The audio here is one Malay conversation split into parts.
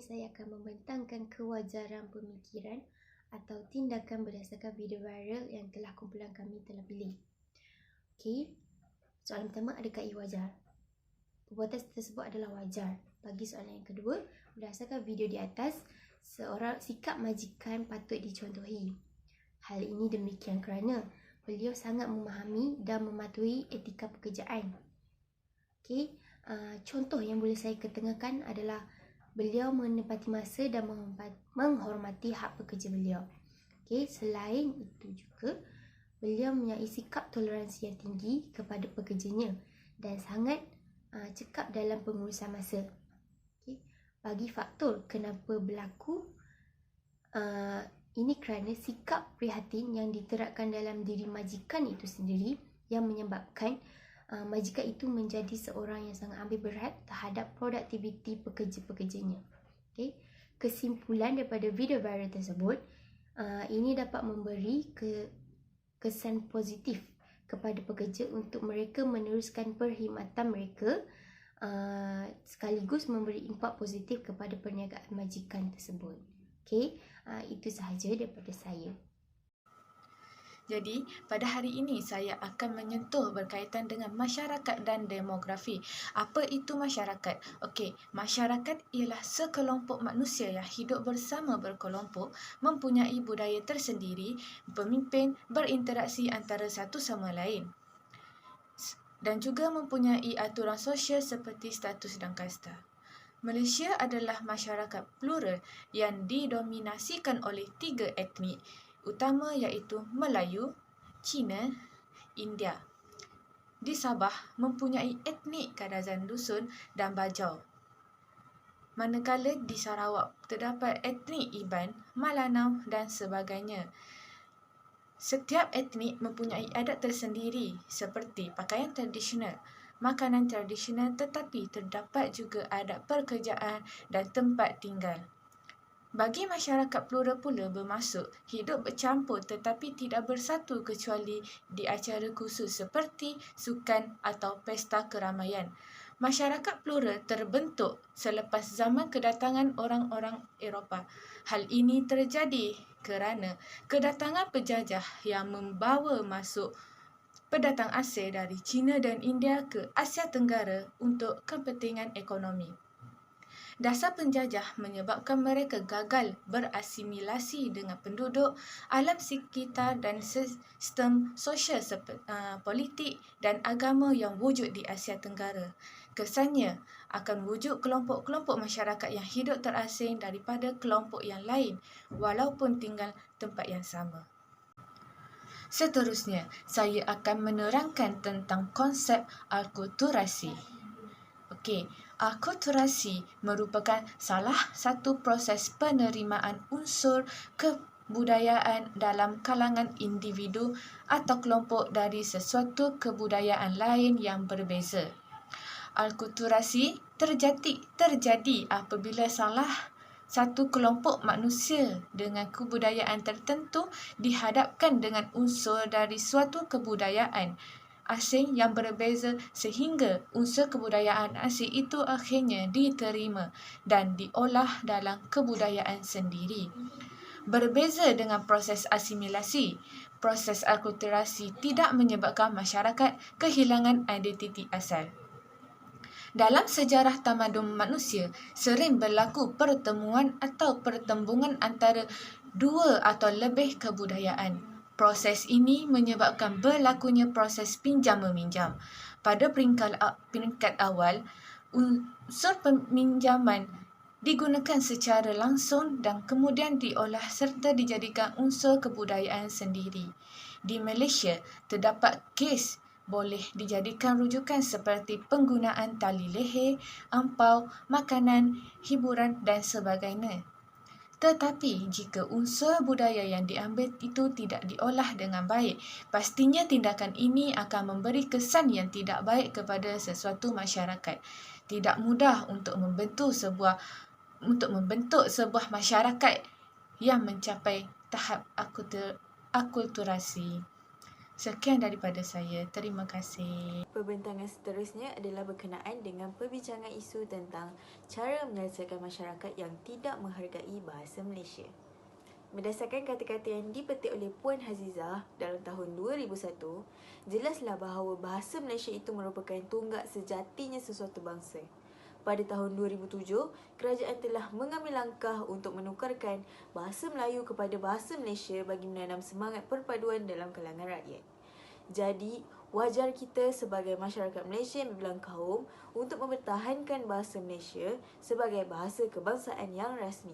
saya akan membentangkan kewajaran pemikiran atau tindakan berdasarkan video viral yang telah kumpulan kami telah pilih. Okey, soalan pertama, adakah ia wajar? Perbuatan tersebut adalah wajar. Bagi soalan yang kedua, berdasarkan video di atas, seorang sikap majikan patut dicontohi. Hal ini demikian kerana beliau sangat memahami dan mematuhi etika pekerjaan. Okey, contoh yang boleh saya ketengahkan adalah beliau menepati masa dan menghormati hak pekerja beliau. Okey, selain itu juga beliau mempunyai sikap toleransi yang tinggi kepada pekerjanya dan sangat cekap dalam pengurusan masa. Okey, bagi faktor kenapa berlaku ini kerana sikap prihatin yang diterapkan dalam diri majikan itu sendiri yang menyebabkan majikan itu menjadi seorang yang sangat ambil berat terhadap produktiviti pekerja-pekerjanya. Okay. Kesimpulan daripada video viral tersebut, ini dapat memberi kesan positif kepada pekerja untuk mereka meneruskan perkhidmatan mereka, sekaligus memberi impak positif kepada perniagaan majikan tersebut. Okay. Itu sahaja daripada saya. Jadi, pada hari ini saya akan menyentuh berkaitan dengan masyarakat dan demografi. Apa itu masyarakat? Okey, masyarakat ialah sekelompok manusia yang hidup bersama berkelompok, mempunyai budaya tersendiri, pemimpin, berinteraksi antara satu sama lain, dan juga mempunyai aturan sosial seperti status dan kasta. Malaysia adalah masyarakat plural yang didominasikan oleh 3 etnik utama iaitu Melayu, Cina, India. Di Sabah mempunyai etnik Kadazan Dusun dan Bajau. Manakala di Sarawak terdapat etnik Iban, Malanau dan sebagainya. Setiap etnik mempunyai adat tersendiri seperti pakaian tradisional, makanan tradisional, tetapi terdapat juga adat pekerjaan dan tempat tinggal. Bagi masyarakat plural pula bermaksud hidup bercampur tetapi tidak bersatu kecuali di acara khusus seperti sukan atau pesta keramaian. Masyarakat plural terbentuk selepas zaman kedatangan orang-orang Eropah. Hal ini terjadi kerana kedatangan penjajah yang membawa masuk pendatang asing dari China dan India ke Asia Tenggara untuk kepentingan ekonomi. Dasar penjajah menyebabkan mereka gagal berasimilasi dengan penduduk, alam sekitar dan sistem sosial politik dan agama yang wujud di Asia Tenggara. Kesannya akan wujud kelompok-kelompok masyarakat yang hidup terasing daripada kelompok yang lain walaupun tinggal tempat yang sama. Seterusnya, saya akan menerangkan tentang konsep akulturasi. Okey, akulturasi merupakan salah satu proses penerimaan unsur kebudayaan dalam kalangan individu atau kelompok dari sesuatu kebudayaan lain yang berbeza. Akulturasi terjadi apabila salah satu kelompok manusia dengan kebudayaan tertentu dihadapkan dengan unsur dari suatu kebudayaan asing yang berbeza sehingga unsur kebudayaan asing itu akhirnya diterima dan diolah dalam kebudayaan sendiri. Berbeza dengan proses asimilasi, proses akulturasi tidak menyebabkan masyarakat kehilangan identiti asal. Dalam sejarah tamadun manusia, sering berlaku pertemuan atau pertembungan antara dua atau lebih kebudayaan. Proses ini menyebabkan berlakunya proses pinjam-meminjam. Pada peringkat awal, unsur peminjaman digunakan secara langsung dan kemudian diolah serta dijadikan unsur kebudayaan sendiri. Di Malaysia, terdapat kes boleh dijadikan rujukan seperti penggunaan tali leher, ampau, makanan, hiburan dan sebagainya. Tetapi jika unsur budaya yang diambil itu tidak diolah dengan baik, pastinya tindakan ini akan memberi kesan yang tidak baik kepada sesuatu masyarakat. Tidak mudah untuk membentuk sebuah masyarakat yang mencapai tahap akulturasi. Sekian daripada saya. Terima kasih. Perbentangan seterusnya adalah berkenaan dengan perbincangan isu tentang cara menyelesaikan masyarakat yang tidak menghargai bahasa Malaysia. Berdasarkan kata-kata yang dipetik oleh Puan Hazizah dalam tahun 2001, jelaslah bahawa bahasa Malaysia itu merupakan tonggak sejatinya sesuatu bangsa. Pada tahun 2007, kerajaan telah mengambil langkah untuk menukarkan bahasa Melayu kepada bahasa Malaysia bagi menanam semangat perpaduan dalam kalangan rakyat. Jadi, wajar kita sebagai masyarakat Malaysia yang berbilang kaum untuk mempertahankan bahasa Malaysia sebagai bahasa kebangsaan yang rasmi.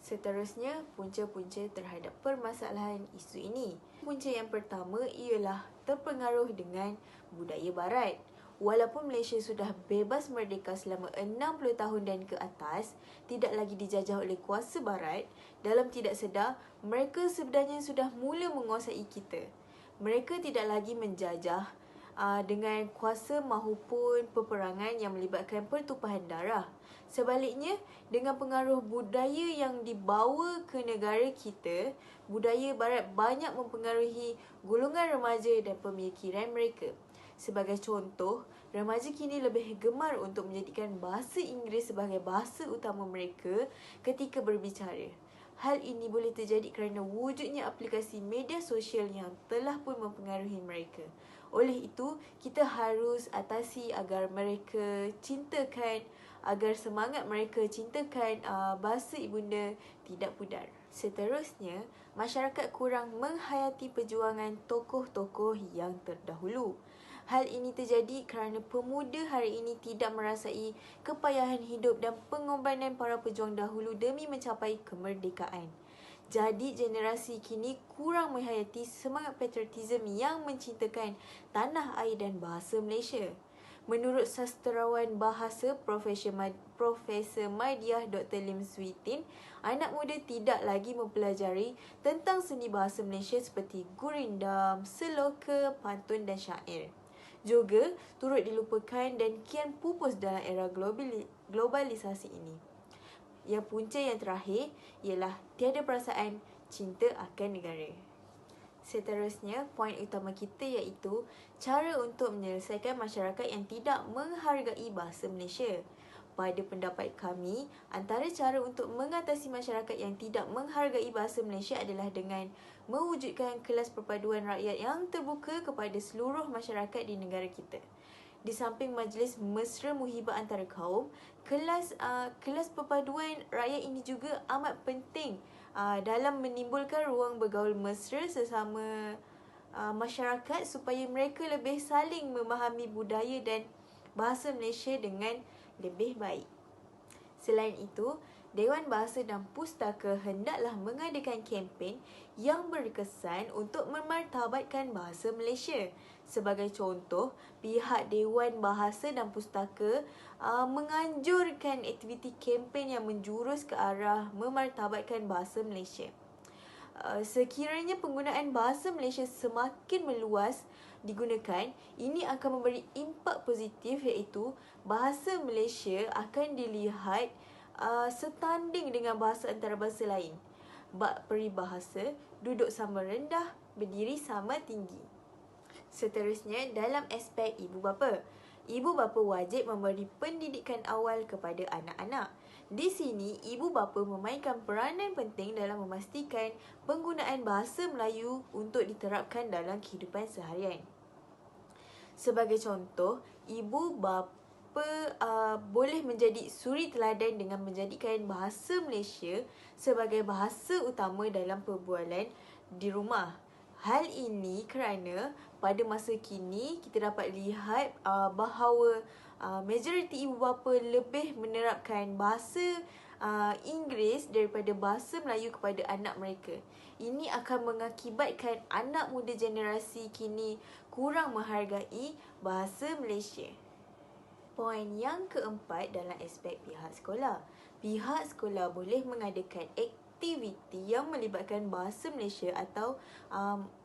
Seterusnya, punca-punca terhadap permasalahan isu ini. Punca yang pertama ialah terpengaruh dengan budaya barat. Walaupun Malaysia sudah bebas merdeka selama 60 tahun dan ke atas, tidak lagi dijajah oleh kuasa barat, dalam tidak sedar, mereka sebenarnya sudah mula menguasai kita. Mereka tidak lagi menjajah dengan kuasa maupun peperangan yang melibatkan pertumpahan darah. Sebaliknya, dengan pengaruh budaya yang dibawa ke negara kita, budaya barat banyak mempengaruhi golongan remaja dan pemikiran mereka. Sebagai contoh, remaja kini lebih gemar untuk menjadikan bahasa Inggeris sebagai bahasa utama mereka ketika berbicara. Hal ini boleh terjadi kerana wujudnya aplikasi media sosial yang telah pun mempengaruhi mereka. Oleh itu, kita harus atasi agar mereka cintakan, agar semangat mereka cintakan bahasa ibunda tidak pudar. Seterusnya, masyarakat kurang menghayati perjuangan tokoh-tokoh yang terdahulu. Hal ini terjadi kerana pemuda hari ini tidak merasai kepayahan hidup dan pengorbanan para pejuang dahulu demi mencapai kemerdekaan. Jadi, generasi kini kurang menghayati semangat patriotisme yang mencintakan tanah air dan bahasa Malaysia. Menurut sastrawan bahasa Profesor Madiah Dr. Lim Switin, anak muda tidak lagi mempelajari tentang seni bahasa Malaysia seperti gurindam, seloka, pantun dan syair. Juga turut dilupakan dan kian pupus dalam era globalisasi ini. Yang punca yang terakhir ialah tiada perasaan cinta akan negara. Seterusnya, poin utama kita iaitu cara untuk menyelesaikan masyarakat yang tidak menghargai bahasa Malaysia. Pada pendapat kami, antara cara untuk mengatasi masyarakat yang tidak menghargai bahasa Malaysia adalah dengan mewujudkan kelas perpaduan rakyat yang terbuka kepada seluruh masyarakat di negara kita. Di samping majlis mesra muhibah antara kaum, kelas perpaduan rakyat ini juga amat penting dalam menimbulkan ruang bergaul mesra sesama masyarakat supaya mereka lebih saling memahami budaya dan bahasa Malaysia dengan lebih baik. Selain itu, Dewan Bahasa dan Pustaka hendaklah mengadakan kempen yang berkesan untuk memartabatkan bahasa Malaysia. Sebagai contoh, pihak Dewan Bahasa dan Pustaka menganjurkan aktiviti kempen yang menjurus ke arah memartabatkan bahasa Malaysia. Sekiranya penggunaan bahasa Malaysia semakin meluas digunakan, ini akan memberi impak positif iaitu bahasa Malaysia akan dilihat setanding dengan bahasa antarabangsa lain. Bab peribahasa, duduk sama rendah, berdiri sama tinggi. Seterusnya, dalam aspek ibu bapa. Ibu bapa wajib memberi pendidikan awal kepada anak-anak. Di sini, ibu bapa memainkan peranan penting dalam memastikan penggunaan bahasa Melayu untuk diterapkan dalam kehidupan seharian. Sebagai contoh, ibu bapa boleh menjadi suri teladan dengan menjadikan bahasa Malaysia sebagai bahasa utama dalam perbualan di rumah. Hal ini kerana pada masa kini kita dapat lihat bahawa majoriti ibu bapa lebih menerapkan bahasa Inggeris daripada bahasa Melayu kepada anak mereka. Ini akan mengakibatkan anak muda generasi kini kurang menghargai bahasa Malaysia. Poin yang keempat dalam aspek pihak sekolah. Pihak sekolah boleh mengadakan aktiviti yang melibatkan bahasa Malaysia atau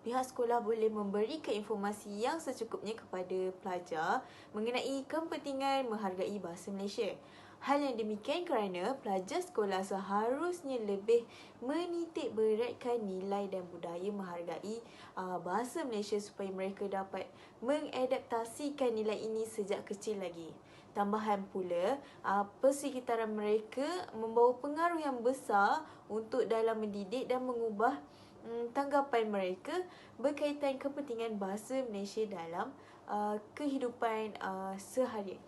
pihak sekolah boleh memberikan informasi yang secukupnya kepada pelajar mengenai kepentingan menghargai bahasa Malaysia. Hal yang demikian kerana pelajar sekolah seharusnya lebih menitik beratkan nilai dan budaya menghargai bahasa Malaysia supaya mereka dapat mengadaptasikan nilai ini sejak kecil lagi. Tambahan pula, persekitaran mereka membawa pengaruh yang besar untuk dalam mendidik dan mengubah tanggapan mereka berkaitan kepentingan bahasa Malaysia dalam kehidupan seharian.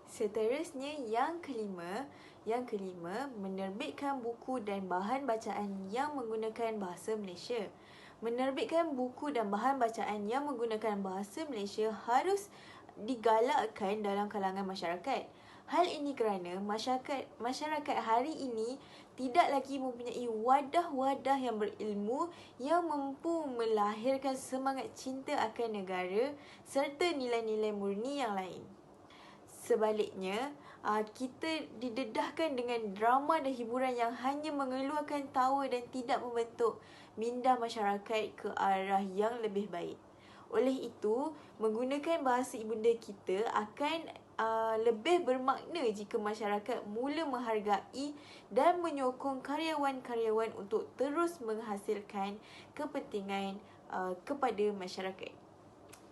Seterusnya, yang kelima, menerbitkan buku dan bahan bacaan yang menggunakan bahasa Malaysia. Menerbitkan buku dan bahan bacaan yang menggunakan bahasa Malaysia harus digalakkan dalam kalangan masyarakat. Hal ini kerana masyarakat hari ini tidak lagi mempunyai wadah-wadah yang berilmu yang mampu melahirkan semangat cinta akan negara serta nilai-nilai murni yang lain. Sebaliknya, kita didedahkan dengan drama dan hiburan yang hanya mengeluarkan tawa dan tidak membentuk minda masyarakat ke arah yang lebih baik. Oleh itu, menggunakan bahasa ibunda kita akan lebih bermakna jika masyarakat mula menghargai dan menyokong karyawan-karyawan untuk terus menghasilkan kepentingan kepada masyarakat.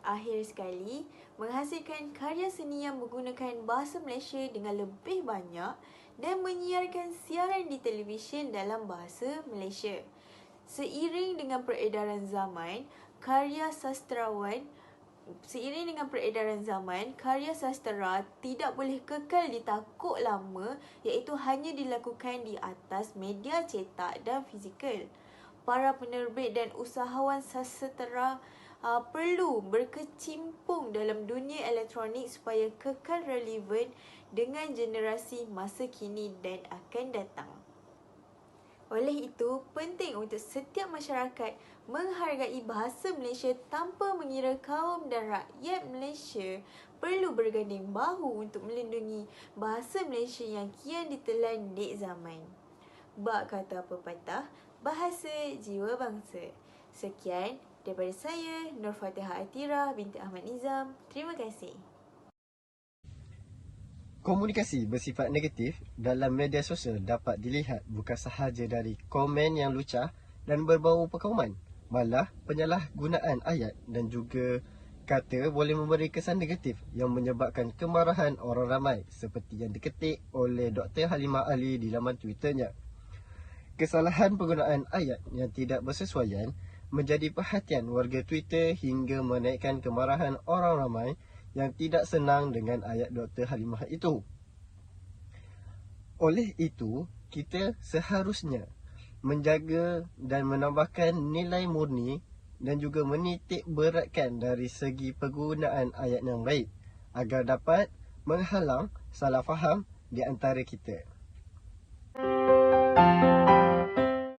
Akhir sekali, menghasilkan karya seni yang menggunakan bahasa Malaysia dengan lebih banyak dan menyiarkan siaran di televisyen dalam bahasa Malaysia. Seiring dengan peredaran zaman, karya sastera tidak boleh kekal di takuk lama, iaitu hanya dilakukan di atas media cetak dan fizikal. Para penerbit dan usahawan sastera perlu berkecimpung dalam dunia elektronik supaya kekal relevan dengan generasi masa kini dan akan datang. Oleh itu, penting untuk setiap masyarakat menghargai bahasa Malaysia tanpa mengira kaum dan rakyat Malaysia perlu berganding bahu untuk melindungi bahasa Malaysia yang kian ditelan dek zaman. Bak kata pepatah, bahasa jiwa bangsa. Sekian daripada saya, Nur Fatihah Atira binti Ahmad Nizam. Terima kasih. Komunikasi bersifat negatif dalam media sosial dapat dilihat bukan sahaja dari komen yang lucah dan berbau perkauman, malah penyalahgunaan ayat dan juga kata boleh memberi kesan negatif yang menyebabkan kemarahan orang ramai seperti yang diketik oleh Dr. Halimah Ali di laman Twitternya. Kesalahan penggunaan ayat yang tidak bersesuaian menjadi perhatian warga Twitter hingga menaikkan kemarahan orang ramai yang tidak senang dengan ayat Dr. Halimah itu. Oleh itu, kita seharusnya menjaga dan menambahkan nilai murni dan juga menitik beratkan dari segi penggunaan ayat yang baik agar dapat menghalang salah faham di antara kita.